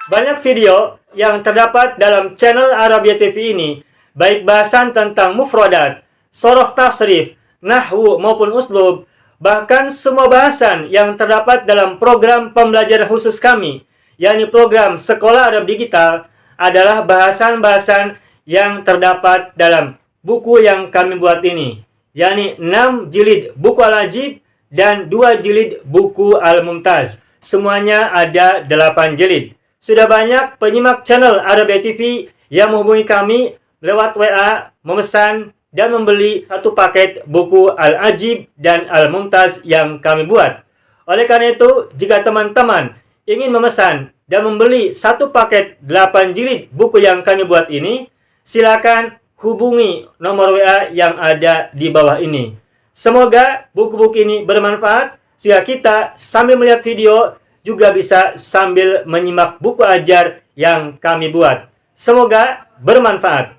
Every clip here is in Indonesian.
Banyak video yang terdapat dalam channel Arabia TV ini, baik bahasan tentang mufradat, sorof tasrif, nahwu maupun uslub, bahkan semua bahasan yang terdapat dalam program pembelajaran khusus kami, yakni program Sekolah Arab Digital, adalah bahasan-bahasan yang terdapat dalam buku yang kami buat ini, yakni 6 jilid buku Al-Ajib dan 2 jilid buku Al-Mumtaz. Semuanya ada 8 jilid. Sudah banyak penyimak channel Arabia TV yang menghubungi kami lewat WA, memesan dan membeli satu paket buku Al-Ajib dan Al-Mumtaz yang kami buat. Oleh karena itu, jika teman-teman ingin memesan dan membeli satu paket 8 jilid buku yang kami buat ini, silakan hubungi nomor WA yang ada di bawah ini. Semoga buku-buku ini bermanfaat sehingga kita sambil melihat video juga bisa sambil menyimak buku ajar yang kami buat. Semoga bermanfaat.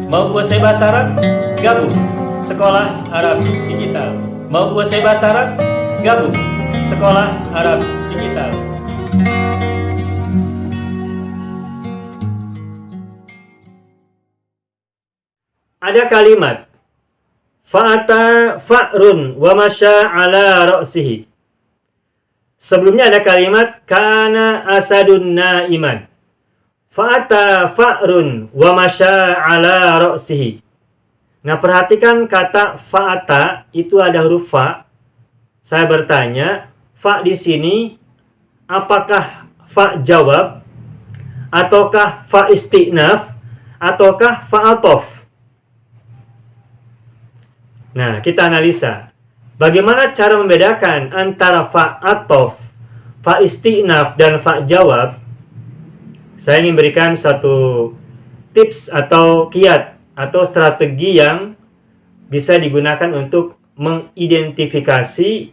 Mau kuasai bahasa Arab? Gabung Sekolah Arab Digital. Mau kuasai bahasa Arab? Gabung Sekolah Arab Digital. Ada kalimat Fa'ata fa'run wa masya ala ra'sihi. Sebelumnya ada kalimat kana asadun na'iman. Fa'ata fa'run wa masya ala ra'sihi. Nah, perhatikan kata fa'ata, itu ada huruf fa. Saya bertanya, fa di sini apakah fa jawab ataukah fa istinaf ataukah fa atof? Nah, kita analisa. Bagaimana cara membedakan antara fa atof, fa istinaf, dan fa jawab? Saya ingin berikan satu tips atau kiat atau strategi yang bisa digunakan untuk mengidentifikasi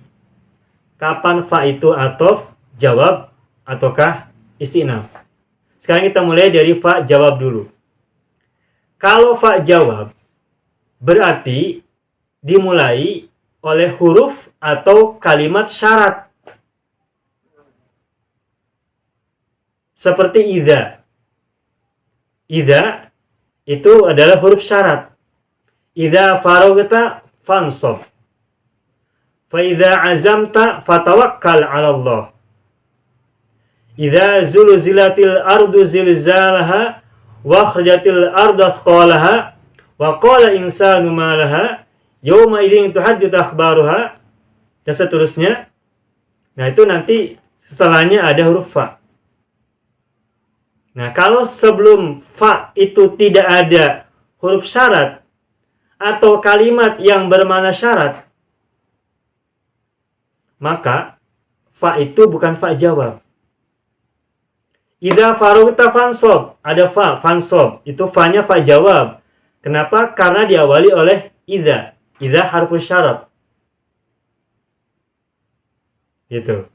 kapan fa itu atof, jawab, ataukah istinaf. Sekarang kita mulai dari fa jawab dulu. Kalau fa jawab, berarti dimulai oleh huruf atau kalimat syarat. Seperti idza. Idza itu adalah huruf syarat. Idza faragta fansab. Fa idza azamta fatawakkal 'ala Allah. Idza zulzilatil ardu zilzalaha wa akhrajatil ardu athqalaha wa qala insanu ma laha yawma idzin tuhadditsu akhbaruha, dan seterusnya. Nah, itu nanti setelahnya ada huruf fa. Nah, kalau sebelum fa itu tidak ada huruf syarat atau kalimat yang bermakna syarat, maka fa itu bukan fa jawab. Idza faragta fansab, ada fa, fansab. Itu fa-nya fa jawab. Kenapa? Karena diawali oleh idza. Idza harfus syarat. Gitu.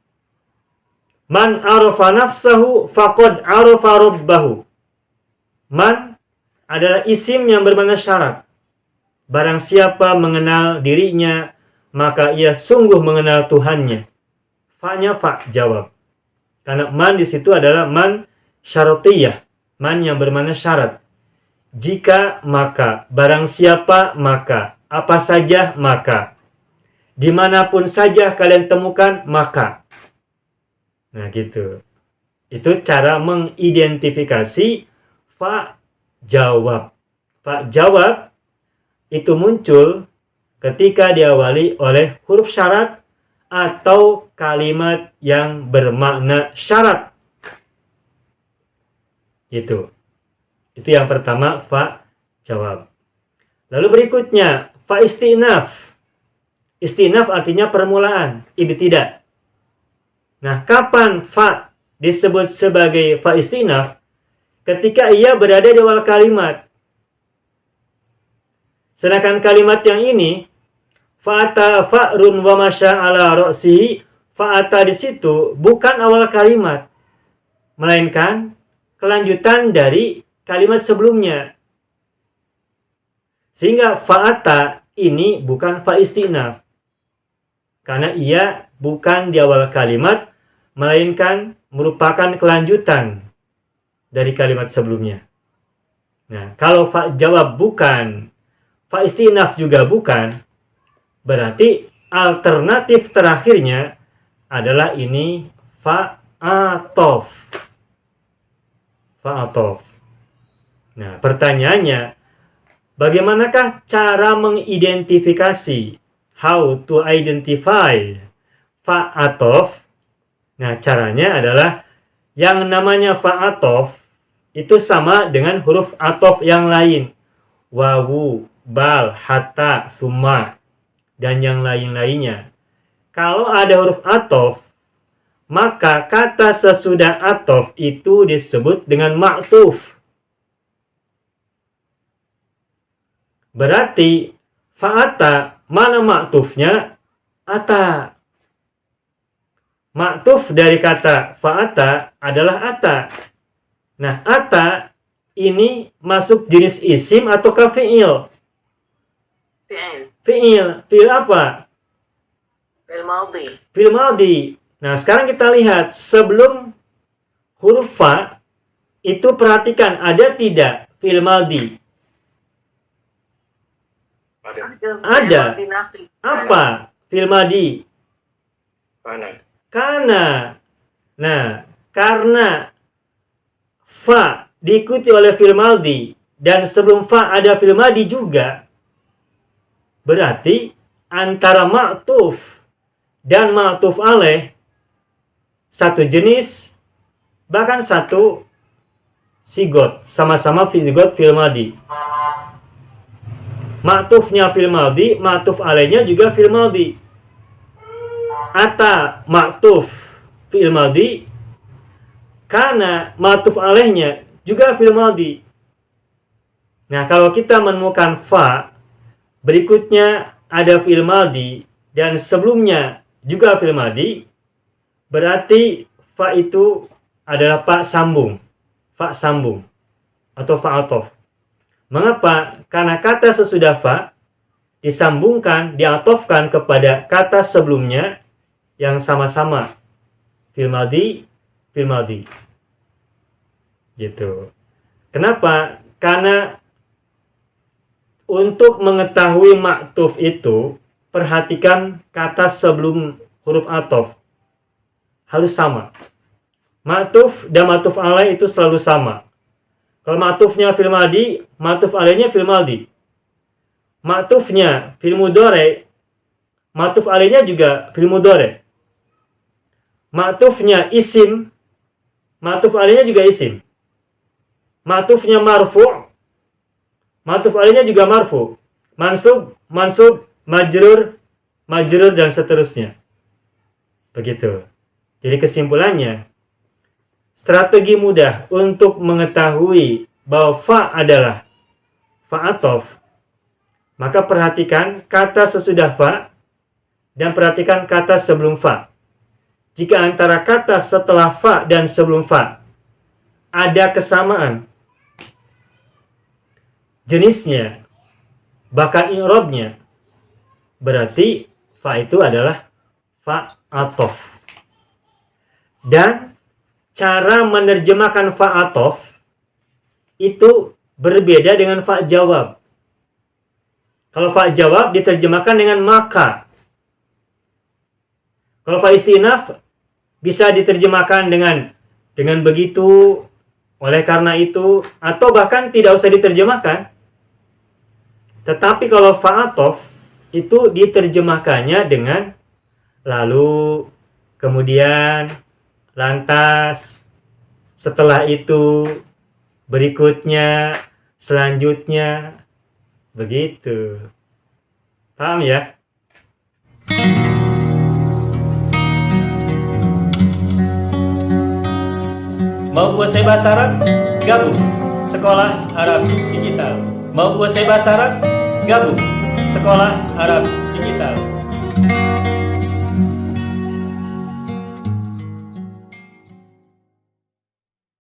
Man arafa nafsahu faqad arafa rabbahu. Man adalah isim yang bermakna syarat. Barang siapa mengenal dirinya, maka ia sungguh mengenal Tuhannya. Fa-nya fa jawab. Karena man di situ adalah man syaratiyah, man yang bermakna syarat. Jika, maka, barang siapa, maka, apa saja, maka, dimanapun saja kalian temukan, maka. Nah, gitu. Itu cara mengidentifikasi fa jawab. Fa jawab itu muncul ketika diawali oleh huruf syarat atau kalimat yang bermakna syarat. Itu yang pertama, fa jawab. Lalu berikutnya, fa istinaf. Istinaf artinya permulaan, ibtida. Nah, kapan fa disebut sebagai fa istinaf? Ketika ia berada di awal kalimat. Sedangkan kalimat yang ini, fa'ata fa'run wa masya ala ra'sihi, fa'ata di situ bukan awal kalimat, melainkan kelanjutan dari kalimat sebelumnya. Sehingga fa'ata ini bukan fa istinaf. karena ia bukan di awal kalimat, melainkan merupakan kelanjutan dari kalimat sebelumnya. Nah, kalau fa jawab bukan, fa istinaf juga bukan, berarti alternatif terakhirnya adalah ini fa atof. Fa atof. Nah, pertanyaannya, bagaimanakah cara mengidentifikasi? How to identify fa atof? Nah, caranya adalah yang namanya fa atof itu sama dengan huruf atof yang lain. Wawu, bal, hatta, summa, dan yang lain-lainnya. Kalau ada huruf atof, maka kata sesudah atof itu disebut dengan ma'tuf. Berarti fa'ata, mana ma'tufnya? Ata. Ma'tuf dari kata fa'ata adalah ata. Nah, ata ini masuk jenis isim atau fi'il? Fi'il. Fi'il apa? Fi'il madhi. Fi'il madhi. Nah, sekarang kita lihat sebelum huruf fa itu perhatikan ada tidak fi'il madhi? Ada. Apa fi'il madhi? Kana. Nah, karena fa diikuti oleh fi'il madhi dan sebelum fa ada fi'il madhi juga, berarti antara ma'tuf dan ma'tuf alaih satu jenis, bahkan satu sigot, sama-sama sigot fi'il madhi. Ma'tufnya fi'il madhi, ma'tuf alaihnya juga fi'il madhi. Ata ma'tuf fi'il madhi, kana ma'tuf alaihnya juga fi'il madhi. Nah, kalau kita menemukan fa berikutnya ada fi'il madhi dan sebelumnya juga fi'il madhi, berarti fa itu adalah fa sambung. Fa sambung atau fa atof. Mengapa? Karena kata sesudah fa disambungkan, diatofkan kepada kata sebelumnya yang sama-sama fi'il madhi, fi'il madhi. Gitu. Kenapa? Karena untuk mengetahui ma'tuf itu, perhatikan kata sebelum huruf atof. Harus sama. Ma'tuf dan ma'tuf alaih itu selalu sama. Kalau ma'tufnya fi'il madhi, ma'tuf alaihnya fi'il madhi. Ma'tufnya fi'il mudhari, ma'tuf alaihnya juga fi'il mudhari. Ma'tufnya isim, ma'tuf alaihnya juga isim. Ma'tufnya marfu', ma'tuf alaihnya juga marfu'. Mansub, mansub, majrur, majrur, dan seterusnya. Begitu. Jadi kesimpulannya, strategi mudah untuk mengetahui bahwa fa adalah fa atof, maka perhatikan kata sesudah fa dan perhatikan kata sebelum fa. Jika antara kata setelah fa dan sebelum fa ada kesamaan jenisnya, bahkan i'rabnya, berarti fa itu adalah fa atof. Dan cara menerjemahkan fa atof itu berbeda dengan fa jawab. Kalau fa jawab diterjemahkan dengan maka. Kalau fa istinaf bisa diterjemahkan dengan begitu, oleh karena itu, atau bahkan tidak usah diterjemahkan. Tetapi kalau fa atof itu diterjemahkannya dengan lalu, kemudian, lantas, setelah itu, berikutnya, selanjutnya, begitu. Paham ya? Mau kuasai bahasa Arab? Gabung Sekolah Arab Digital. Mau kuasai bahasa Arab? Gabung Sekolah Arab Digital.